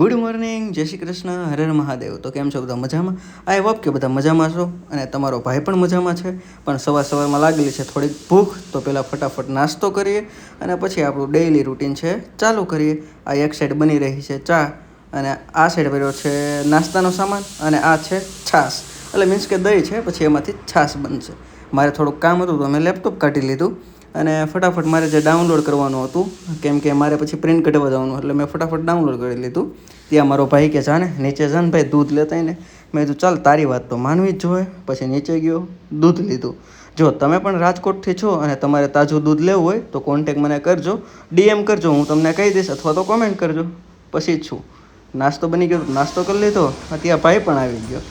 Good morning, જય શ્રી કૃષ્ણ, હર હર મહાદેવ. તો કેમ છો બધા? મજામાં? આઈ હોપ કે બધા મજામાં છો અને તમારો ભાઈ પણ મજામાં છે. પણ સવારમાં લાગેલી છે થોડીક ભૂખ, તો પહેલાં ફટાફટ નાસ્તો કરીએ અને પછી આપણું ડેઇલી રૂટીન છે ચાલુ કરીએ. આ એક સાઈડ બની રહી છે ચા અને આ સાઈડ ભર્યો છે નાસ્તાનો સામાન અને આ છે છાશ, એટલે મીન્સ કે દહીં છે, પછી એમાંથી છાશ બનશે. મારે થોડુંક કામ હતું તો મેં લેપટોપ કાઢી લીધું અને ફટાફટ મારે જે ડાઉનલોડ કરવાનું હતું, કેમ કે મારે પછી પ્રિન્ટ કઢાવવા જવાનું, એટલે મેં ફટાફટ ડાઉનલોડ કરી લીધું. ત્યાં મારો ભાઈ કે જાને નીચે જાને ભાઈ દૂધ લેતા ને. મેં કીધું ચાલ તારી વાત તો માનવી જ જોઈએ. પછી નીચે ગયો, દૂધ લીધું. જો તમે પણ રાજકોટથી છો અને તમારે તાજું દૂધ લેવું હોય તો કોન્ટેક મને કરજો, ડીએમ કરજો, હું તમને કહી દઈશ, અથવા તો કોમેન્ટ કરજો. પછી જ છું નાસ્તો બની ગયો, નાસ્તો કરી લીધો, ત્યાં ભાઈ પણ આવી ગયો.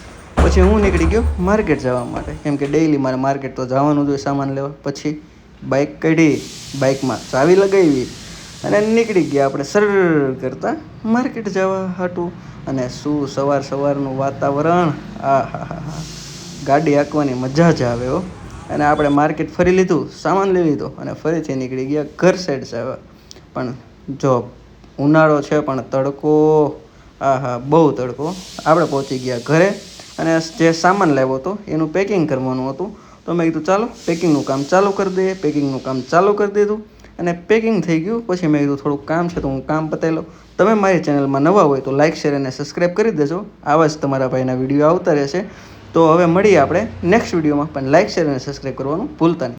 પછી હું નીકળી ગયો માર્કેટ જવા માટે, કેમ કે ડેઈલી મારે માર્કેટ તો જવાનું જોઈએ સામાન લેવા. પછી બાઇક કાઢી, બાઇકમાં ચાવી લગાવી અને નીકળી ગયા આપણે સર કરતાં માર્કેટ જવા હાટું. અને શું સવારનું વાતાવરણ, આ હા હા હા, ગાડી હાંકવાની મજા જ આવે હો. અને આપણે માર્કેટ ફરી લીધું, સામાન લઈ લીધો અને ફરીથી નીકળી ગયા ઘર સાઈડ જવા. પણ જો ઉનાળો છે પણ તડકો, આ હા બહુ તડકો. આપણે પહોંચી ગયા ઘરે અને જે સામાન લાવ્યો હતો એનું પેકિંગ કરવાનું હતું, તો મેં કીધું ચાલો પેકિંગનું કામ ચાલુ કરી દઈએ. પેકિંગનું કામ ચાલુ કરી દીધું અને પેકિંગ થઈ ગયું. પછી મેં કીધું થોડુંક કામ છે તો હું કામ પતાવી લઉં. તમે મારી ચેનલમાં નવા હોય તો લાઇક, શેર અને સબસ્ક્રાઈબ કરી દેજો. આવા જ તમારા ભાઈના વિડીયો આવતા રહેશે. તો હવે મળીએ આપણે નેક્સ્ટ વિડીયોમાં, પણ લાઇક, શેર અને સબસ્ક્રાઈબ કરવાનું ભૂલતા નહીં.